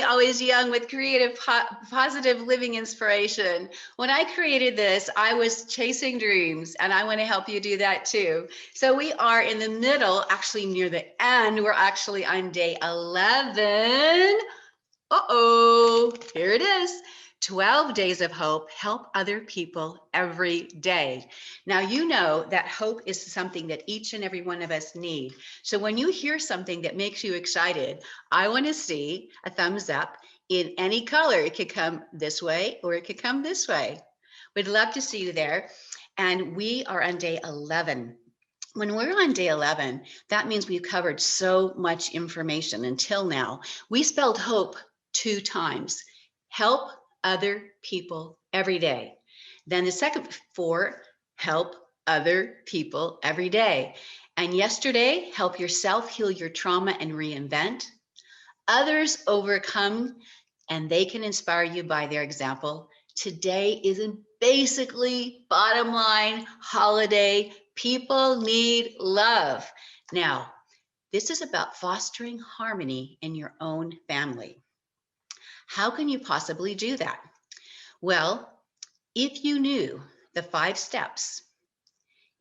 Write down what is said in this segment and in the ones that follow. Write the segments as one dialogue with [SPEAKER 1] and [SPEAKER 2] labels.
[SPEAKER 1] Makani, always young with creative, positive living inspiration. When I created this, I was chasing dreams, and I want to help you do that too. So we are in the middle, actually near the end. We're actually on day 11. Uh-oh, here it is. 12 days of hope, help other people every day. Now, you know that hope is something that each and every one of us need. So when you hear something that makes you excited, I want to see a thumbs up in any color. It could come this way or it could come this way. We'd love to see you there. And we are on day 11. When we're on day 11, that means we've covered so much information until now. We spelled hope 2 times. Help other people every day. Then the second 4, help other people every day. And yesterday, help yourself heal your trauma and reinvent. Others overcome, and they can inspire you by their example. Today is basically, bottom line, holiday. People need love. Now, this is about fostering harmony in your own family. How can you possibly do that? Well, if you knew the 5 steps,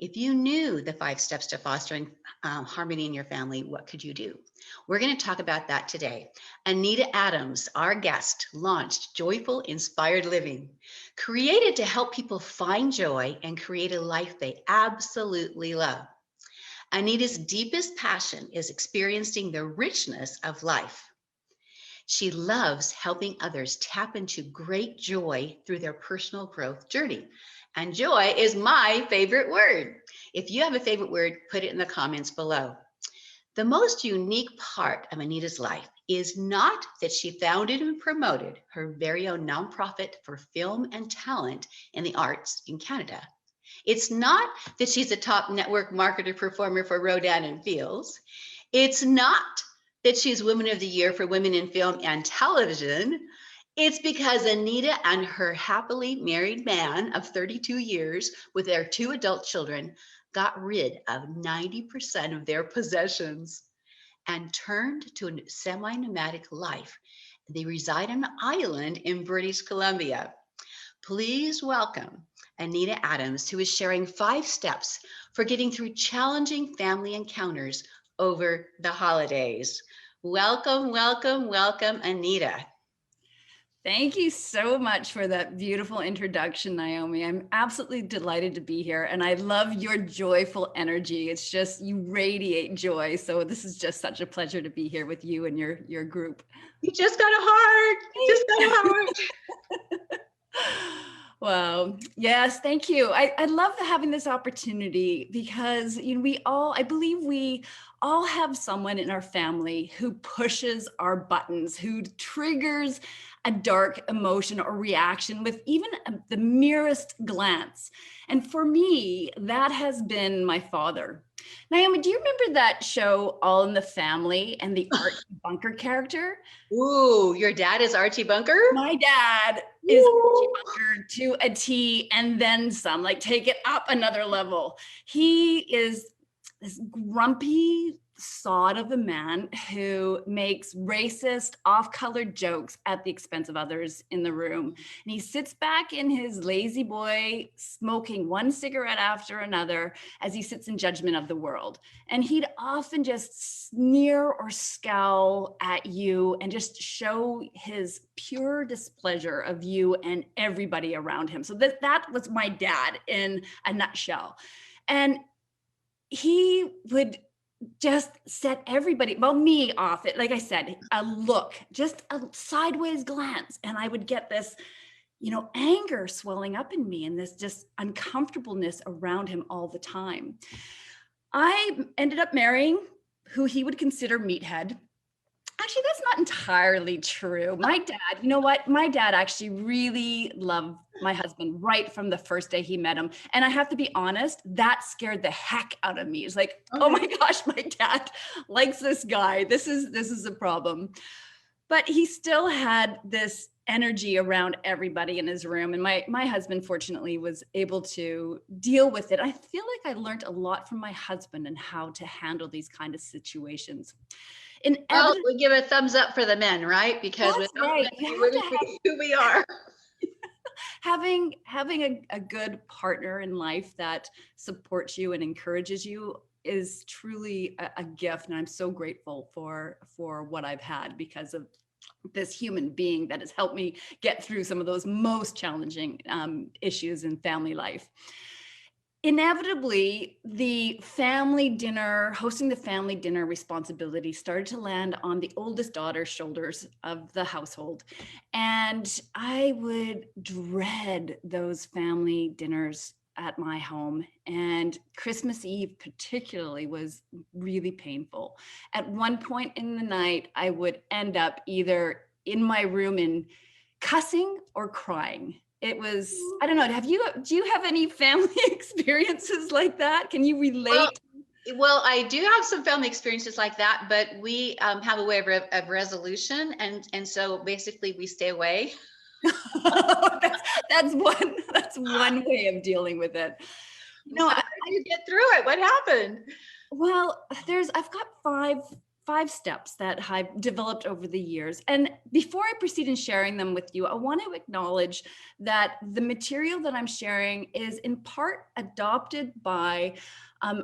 [SPEAKER 1] to fostering harmony in your family, what could you do? We're going to talk about that today. Anita Adams, our guest, launched Joyful Inspired Living, created to help people find joy and create a life they absolutely love. Anita's deepest passion is experiencing the richness of life. She loves helping others tap into great joy through their personal growth journey. And joy is my favorite word. If you have a favorite word, put it in the comments below. The most unique part of Anita's life is not that she founded and promoted her very own nonprofit for film and talent in the arts in Canada. It's not that she's a top network marketer performer for Rodan and Fields. It's not that she's Woman of the Year for Women in Film and Television. It's because Anita and her happily married man of 32 years with their 2 adult children got rid of 90% of their possessions and turned to a semi-nomadic life. They reside on an island in British Columbia. Please welcome Anita Adams, who is sharing 5 steps for getting through challenging family encounters over the holidays. Welcome, welcome, welcome, Anita.
[SPEAKER 2] Thank you so much for that beautiful introduction, Naomi. I'm absolutely delighted to be here, and I love your joyful energy. It's just, you radiate joy. So this is just such a pleasure to be here with you and your group.
[SPEAKER 1] You just got a heart. Just got a heart.
[SPEAKER 2] Wow. Yes, thank you. I love having this opportunity because I believe we all have someone in our family who pushes our buttons, who triggers a dark emotion or reaction with even the merest glance. And for me, that has been my father. Naomi, do you remember that show, All in the Family, and the Archie Bunker character?
[SPEAKER 1] Ooh, your dad is Archie Bunker?
[SPEAKER 2] My dad is Archie Bunker to a T and then some, like take it up another level. He is this grumpy sod of a man who makes racist, off-colored jokes at the expense of others in the room. And he sits back in his lazy boy, smoking one cigarette after another as he sits in judgment of the world. And he'd often just sneer or scowl at you and just show his pure displeasure of you and everybody around him. So that was my dad in a nutshell. And he would just set everybody, well, me off it. Like I said, a look, just a sideways glance. And I would get this, anger swelling up in me and this just uncomfortableness around him all the time. I ended up marrying who he would consider Meathead. Actually, that's not entirely true. My dad, you know what? My dad actually really loved my husband right from the first day he met him. And I have to be honest, that scared the heck out of me. It's like, oh my gosh, my dad likes this guy. This is a problem. But he still had this energy around everybody in his room. And my husband, fortunately, was able to deal with it. I feel like I learned a lot from my husband and how to handle these kind of situations.
[SPEAKER 1] Well,
[SPEAKER 2] Inevitably,
[SPEAKER 1] we give a thumbs up for the men, right? Because
[SPEAKER 2] that's
[SPEAKER 1] without
[SPEAKER 2] right.
[SPEAKER 1] men,
[SPEAKER 2] You
[SPEAKER 1] we
[SPEAKER 2] have to
[SPEAKER 1] wouldn't
[SPEAKER 2] have
[SPEAKER 1] be who we are.
[SPEAKER 2] having a good partner in life that supports you and encourages you is truly a gift, and I'm so grateful for what I've had because of this human being that has helped me get through some of those most challenging issues in family life. Inevitably, hosting the family dinner responsibility started to land on the oldest daughter's shoulders of the household. And I would dread those family dinners at my home. And Christmas Eve, particularly, was really painful. At one point in the night, I would end up either in my room in cussing or crying. It was, I don't know, do you have any family experiences like that? Can you
[SPEAKER 1] Well,
[SPEAKER 2] relate?
[SPEAKER 1] well, I do have some family experiences like that, but we have a way of resolution, and so basically we stay away.
[SPEAKER 2] That's one way of dealing with it.
[SPEAKER 1] So how did you get through it? What happened?
[SPEAKER 2] Well, I've got five steps that I've developed over the years. And before I proceed in sharing them with you, I want to acknowledge that the material that I'm sharing is in part adopted by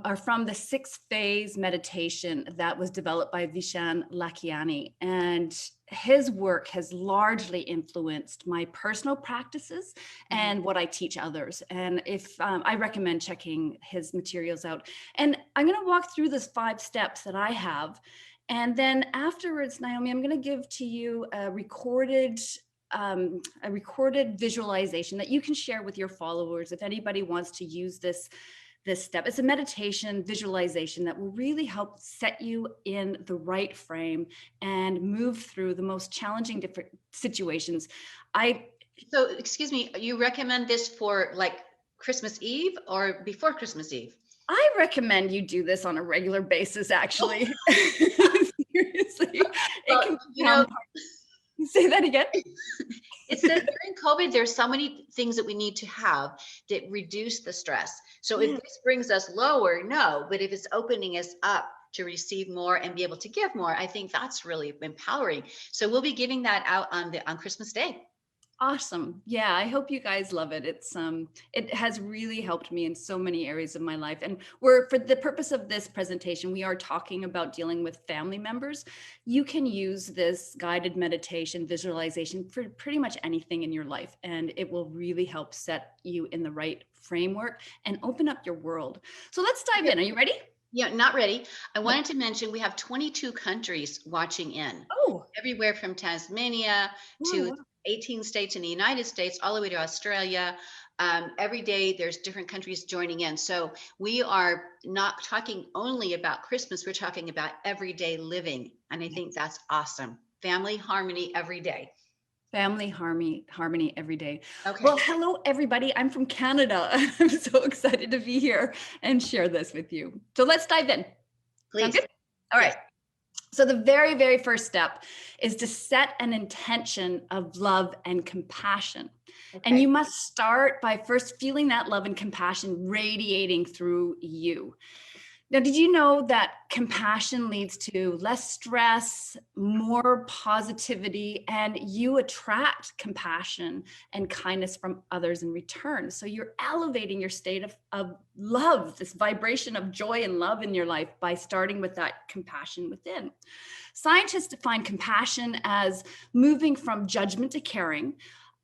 [SPEAKER 2] or from the 6 phase meditation that was developed by Vishal Makani. And his work has largely influenced my personal practices and what I teach others. And if I recommend checking his materials out. And I'm going to walk through those 5 steps that I have. And then afterwards, Naomi, I'm going to give to you a recorded visualization that you can share with your followers if anybody wants to use this step. It's a meditation visualization that will really help set you in the right frame and move through the most challenging different situations.
[SPEAKER 1] So, excuse me, you recommend this for like Christmas Eve or before Christmas Eve?
[SPEAKER 2] I recommend you do this on a regular basis, actually. Seriously, it
[SPEAKER 1] Well,
[SPEAKER 2] can
[SPEAKER 1] you know,
[SPEAKER 2] become. Say that again.
[SPEAKER 1] it says during COVID, there's so many things that we need to have that reduce the stress. So if
[SPEAKER 2] Yeah.
[SPEAKER 1] this brings us lower, no, but if it's opening us up to receive more and be able to give more, I think that's really empowering. So we'll be giving that out on Christmas Day.
[SPEAKER 2] Awesome. Yeah, I hope you guys love it. It has really helped me in so many areas of my life. And for the purpose of this presentation, we are talking about dealing with family members. You can use this guided meditation visualization for pretty much anything in your life, and it will really help set you in the right framework and open up your world. So let's dive in. Are you ready?
[SPEAKER 1] Yeah, not ready. I
[SPEAKER 2] No.
[SPEAKER 1] wanted to mention we have 22 countries watching in,
[SPEAKER 2] Oh,
[SPEAKER 1] everywhere from Tasmania to
[SPEAKER 2] wow.
[SPEAKER 1] 18 states in the United States, all the way to Australia. Every day there's different countries joining in. So we are not talking only about Christmas, we're talking about everyday living. And I think that's awesome. Family harmony every day.
[SPEAKER 2] Family harmony every day.
[SPEAKER 1] Okay,
[SPEAKER 2] Well, hello everybody. I'm from Canada. I'm so excited to be here and share this with you. So let's dive in. Sound
[SPEAKER 1] please.
[SPEAKER 2] good? All
[SPEAKER 1] Yes.
[SPEAKER 2] right. So the very, very first step is to set an intention of love and compassion. And
[SPEAKER 1] Okay.
[SPEAKER 2] you must start by first feeling that love and compassion radiating through you. Now, did you know that compassion leads to less stress, more positivity, and you attract compassion and kindness from others in return? So you're elevating your state of love, this vibration of joy and love in your life by starting with that compassion within. Scientists define compassion as moving from judgment to caring.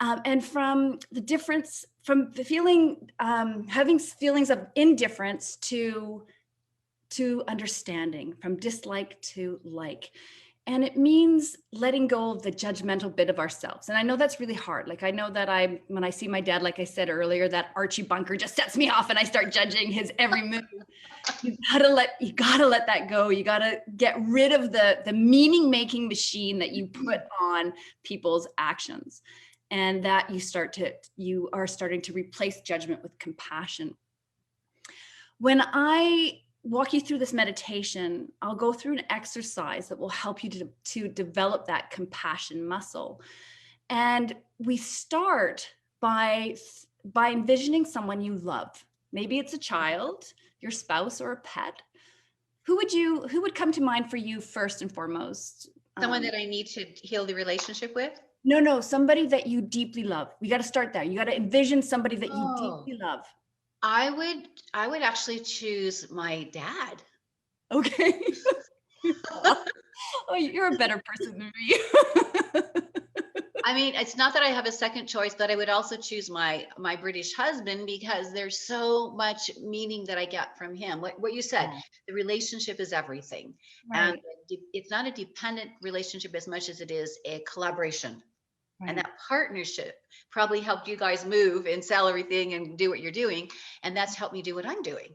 [SPEAKER 2] And from the difference, from the feeling, having feelings of indifference to understanding, from dislike to like. And it means letting go of the judgmental bit of ourselves. And I know that's really hard. Like I know that when I see my dad, like I said earlier, that Archie Bunker just sets me off and I start judging his every move. You gotta let that go. You gotta get rid of the meaning making machine that you put on people's actions. And that you are starting to replace judgment with compassion. When I walk you through this meditation, I'll go through an exercise that will help you to develop that compassion muscle. And we start by envisioning someone you love. Maybe it's a child, your spouse, or a pet who would come to mind for you first and foremost?
[SPEAKER 1] Someone that I need to heal the relationship with?
[SPEAKER 2] No, somebody that you deeply love. You got to start there. You got to envision somebody that you
[SPEAKER 1] Oh,
[SPEAKER 2] deeply love.
[SPEAKER 1] I would actually choose my dad.
[SPEAKER 2] Okay. Oh, you're a better person than me.
[SPEAKER 1] I mean, it's not that I have a second choice, but I would also choose my British husband because there's so much meaning that I get from him. What you said,
[SPEAKER 2] Yeah,
[SPEAKER 1] the relationship is everything. And
[SPEAKER 2] right,
[SPEAKER 1] it's not a dependent relationship as much as it is a collaboration. And
[SPEAKER 2] right.
[SPEAKER 1] that partnership probably helped you guys move and sell everything and do what you're doing. And that's helped me do what I'm doing.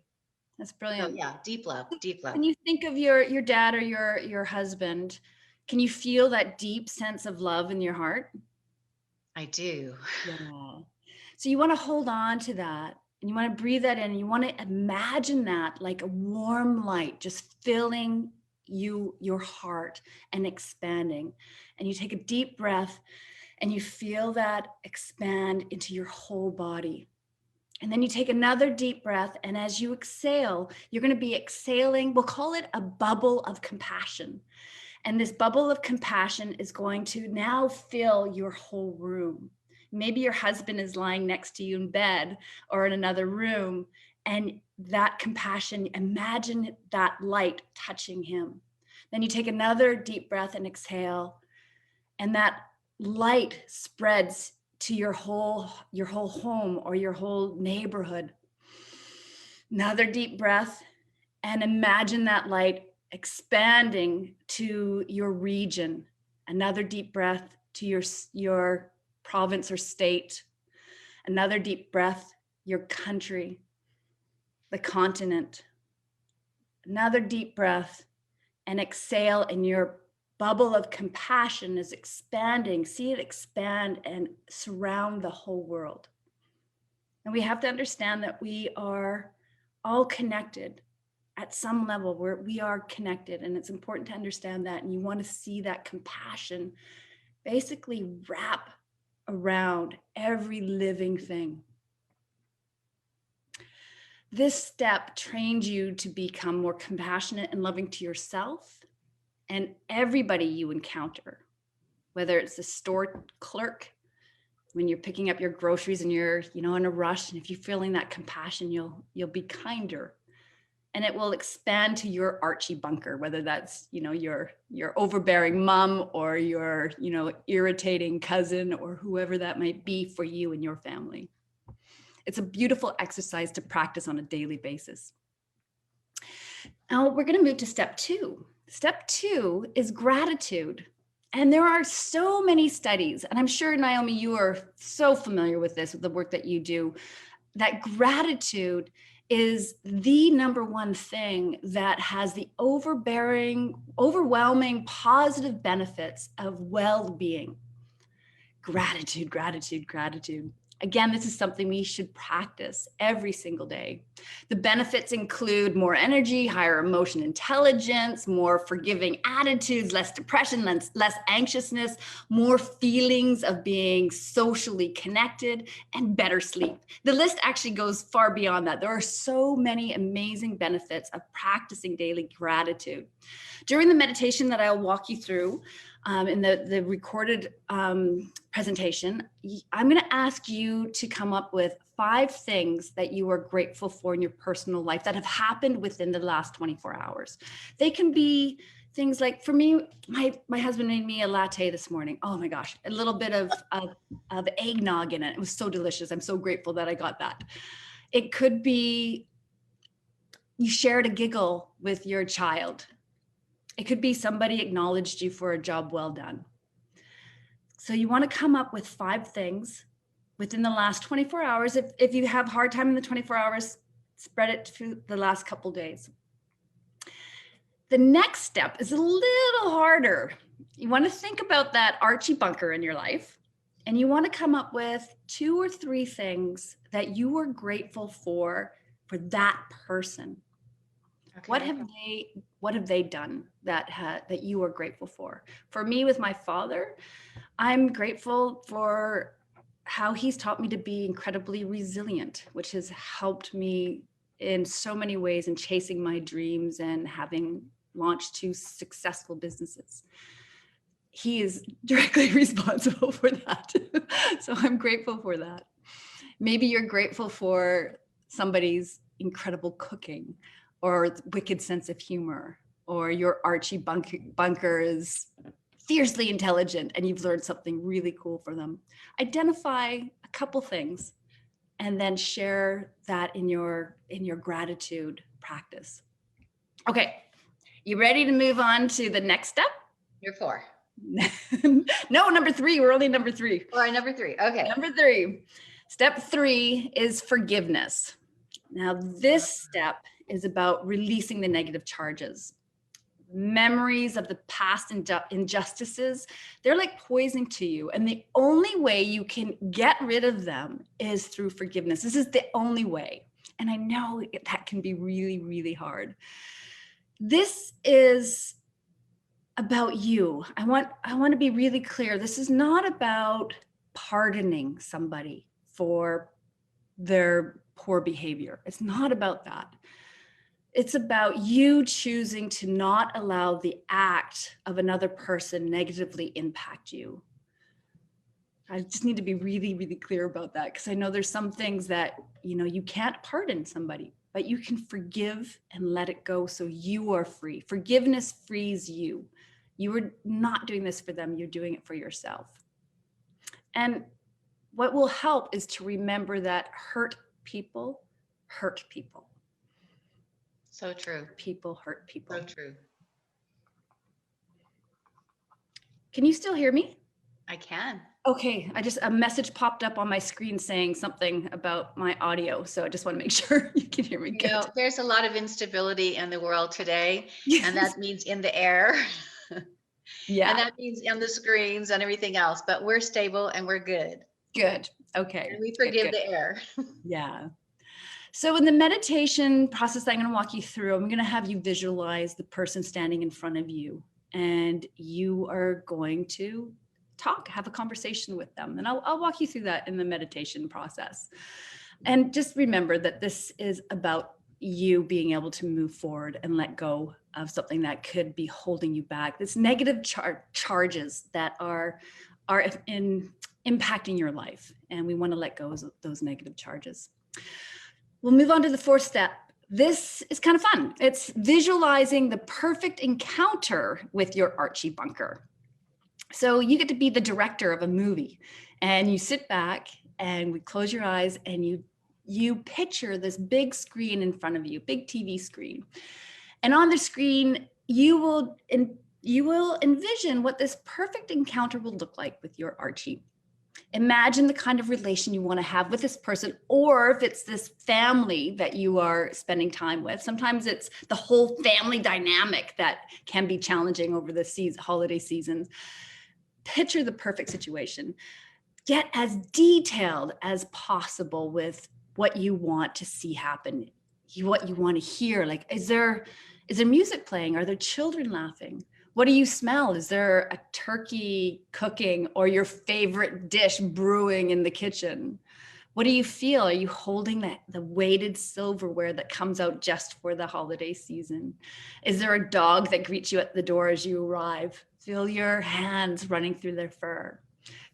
[SPEAKER 2] That's
[SPEAKER 1] So
[SPEAKER 2] brilliant.
[SPEAKER 1] yeah, deep love, deep love.
[SPEAKER 2] When you think of your dad or your husband, can you feel that deep sense of love in your heart?
[SPEAKER 1] I do.
[SPEAKER 2] Yeah. So you want to hold on to that and you want to breathe that in and you want to imagine that like a warm light just filling your heart and expanding. And you take a deep breath and you feel that expand into your whole body. And then you take another deep breath. And as you exhale, you're going to be exhaling, we'll call it a bubble of compassion. And this bubble of compassion is going to now fill your whole room. Maybe your husband is lying next to you in bed or in another room. And that compassion, imagine that light touching him. Then you take another deep breath and exhale. And that light spreads to your whole home or your whole neighborhood. Another deep breath and imagine that light expanding to your region. Another deep breath to your province or state. Another deep breath, your country, the continent. Another deep breath and exhale, and your bubble of compassion is expanding. See it expand and surround the whole world. And we have to understand that we are all connected at some level where we are connected. And it's important to understand that. And you want to see that compassion basically wrap around every living thing. This step trains you to become more compassionate and loving to yourself and everybody you encounter, whether it's the store clerk when you're picking up your groceries and you're in a rush, and if you're feeling that compassion, you'll be kinder, and it will expand to your Archie Bunker, whether that's your overbearing mom or your irritating cousin or whoever that might be for you and your family. It's a beautiful exercise to practice on a daily basis. Now we're going to move to step 2. Step 2 is gratitude. And there are so many studies, and I'm sure, Naomi, you are so familiar with this, with the work that you do, that gratitude is the number one thing that has the overwhelming positive benefits of well-being. Gratitude, gratitude, gratitude. Again, this is something we should practice every single day. The benefits include more energy, higher emotion intelligence, more forgiving attitudes, less depression, less anxiousness, more feelings of being socially connected, and better sleep. The list actually goes far beyond that. There are so many amazing benefits of practicing daily gratitude. During the meditation that I'll walk you through, in the recorded presentation, I'm going to ask you to come up with 5 things that you are grateful for in your personal life that have happened within the last 24 hours. They can be things like, for me, my husband made me a latte this morning. Oh my gosh, a little bit of eggnog in it. It was so delicious. I'm so grateful that I got that. It could be you shared a giggle with your child. It could be somebody acknowledged you for a job well done. So you want to come up with 5 things within the last 24 hours. If you have a hard time in the 24 hours, spread it through the last couple days. The next step is a little harder. You want to think about that Archie Bunker in your life, and you want to come up with 2 or 3 things that you are grateful for that person.
[SPEAKER 1] Okay.
[SPEAKER 2] What have they done that you are grateful for? For me, with my father, I'm grateful for how he's taught me to be incredibly resilient, which has helped me in so many ways in chasing my dreams and having launched 2 successful businesses. He is directly responsible for that. So I'm grateful for that. Maybe you're grateful for somebody's incredible cooking or wicked sense of humor, or your Archie Bunker is fiercely intelligent and you've learned something really cool for them. Identify a couple things and then share that in your gratitude practice. Okay, you ready to move on to the next step?
[SPEAKER 1] You're 4.
[SPEAKER 2] No, number 3. We're only number 3.
[SPEAKER 1] Or number 3. Okay.
[SPEAKER 2] Number 3. Step 3 is forgiveness. Now, this step is about releasing the negative charges. Memories of the past injustices, they're like poison to you. And the only way you can get rid of them is through forgiveness. This is the only way. And I know that can be really, really hard. This is about you. I want to be really clear. This is not about pardoning somebody for their poor behavior. It's not about that. It's about you choosing to not allow the act of another person negatively impact you. I just need to be really, really clear about that, because I know there's some things that, you can't pardon somebody, but you can forgive and let it go so you are free. Forgiveness frees you. You are not doing this for them, you're doing it for yourself. And what will help is to remember that hurt people hurt people.
[SPEAKER 1] So true.
[SPEAKER 2] People hurt people.
[SPEAKER 1] So true.
[SPEAKER 2] Can you still hear me?
[SPEAKER 1] I can.
[SPEAKER 2] Okay, a message popped up on my screen saying something about my audio, so I just want to make sure you can hear me good.
[SPEAKER 1] There's a lot of instability in the world today,
[SPEAKER 2] Yes.
[SPEAKER 1] and that means in the air.
[SPEAKER 2] Yeah.
[SPEAKER 1] And that means on the screens and everything else, but we're stable and we're good.
[SPEAKER 2] Good. Okay.
[SPEAKER 1] And we forgive
[SPEAKER 2] good.
[SPEAKER 1] the air.
[SPEAKER 2] Yeah. So in the meditation process that I'm going to walk you through, I'm going to have you visualize the person standing in front of you, and you are going to have a conversation with them. And I'll walk you through that in the meditation process. And just remember that this is about you being able to move forward and let go of something that could be holding you back. This negative charges that are impacting your life. And we want to let go of those negative charges. We'll move on to the 4th step. This is kind of fun. It's visualizing the perfect encounter with your Archie Bunker. So you get to be the director of a movie, and you sit back and we close your eyes and you picture this big screen in front of you, big TV screen. And on the screen, you will envision what this perfect encounter will look like with your Archie. Imagine the kind of relation you want to have with this person, or if it's this family that you are spending time with. Sometimes it's the whole family dynamic that can be challenging over the holiday seasons. Picture the perfect situation. Get as detailed as possible with what you want to see happen, what you want to hear. Like, is there music playing? Are there children laughing? What do you smell? Is there a turkey cooking or your favorite dish brewing in the kitchen? What do you feel? Are you holding the weighted silverware that comes out just for the holiday season? Is there a dog that greets you at the door as you arrive? Feel your hands running through their fur.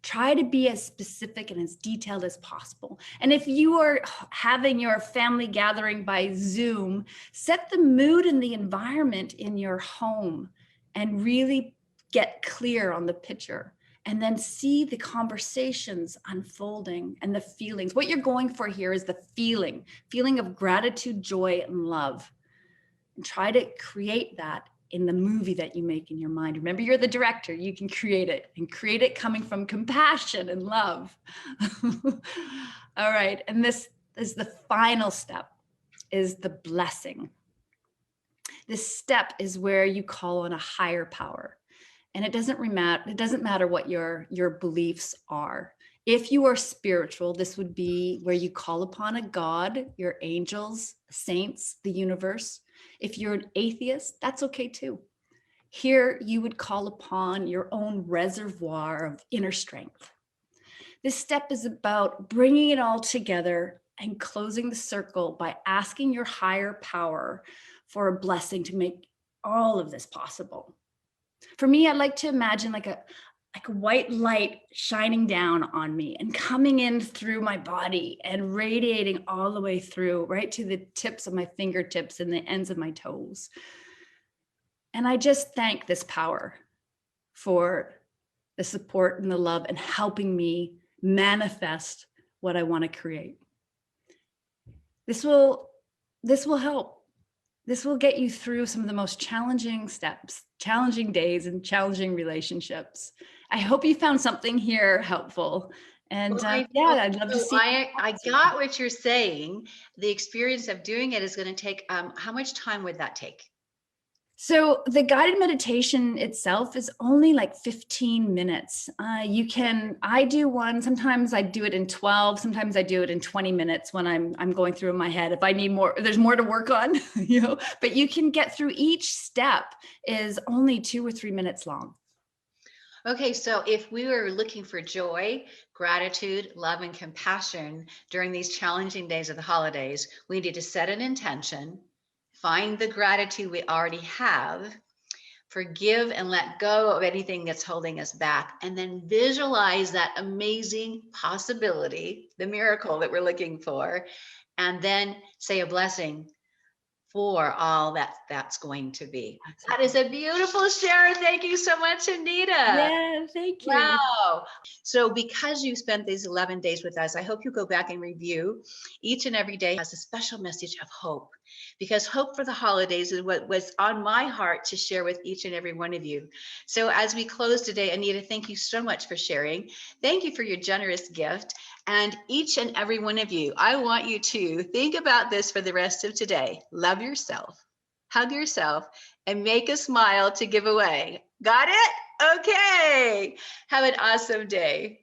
[SPEAKER 2] Try to be as specific and as detailed as possible. And if you are having your family gathering by Zoom, set the mood and the environment in your home and really get clear on the picture. And then see the conversations unfolding and the feelings. What you're going for here is the feeling of gratitude, joy, and love. And try to create that in the movie that you make in your mind. Remember, you're the director. You can create it, and create it coming from compassion and love. All right. And this is the final step, is the blessing. This step is where you call on a higher power. And it doesn't matter what your beliefs are. If you are spiritual, this would be where you call upon a God, your angels, saints, the universe. If you're an atheist, that's okay too. Here, you would call upon your own reservoir of inner strength. This step is about bringing it all together and closing the circle by asking your higher power for a blessing to make all of this possible. For me, I like to imagine like a white light shining down on me and coming in through my body and radiating all the way through, right to the tips of my fingertips and the ends of my toes. And I just thank this power for the support and the love and helping me manifest what I want to create. This will help. This will get you through some of the most challenging steps, challenging days, and challenging relationships. I hope you found something here helpful. And
[SPEAKER 1] Well,
[SPEAKER 2] I'd love to see.
[SPEAKER 1] I got what you're saying. The experience of doing it is going to take, how much time would that take?
[SPEAKER 2] So the guided meditation itself is only like 15 minutes. I do one, sometimes I do it in 12, sometimes I do it in 20 minutes when I'm going through in my head. If I need more, there's more to work on, but you can get through each step is only 2 or 3 minutes long.
[SPEAKER 1] Okay, so if we were looking for joy, gratitude, love, and compassion during these challenging days of the holidays, we need to set an intention, find the gratitude we already have, forgive and let go of anything that's holding us back, and then visualize that amazing possibility, the miracle that we're looking for, and then say a blessing for all that's going to be. That is a beautiful share. Thank you so much, Anita.
[SPEAKER 2] Yeah, thank you.
[SPEAKER 1] Wow. So because you spent these 11 days with us, I hope you go back and review. Each and every day has a special message of hope, because hope for the holidays is what was on my heart to share with each and every one of you. So as we close today, Anita, thank you so much for sharing. Thank you for your generous gift. And each and every one of you, I want you to think about this for the rest of today. Love yourself, hug yourself, and make a smile to give away. Got it? Okay. Have an awesome day.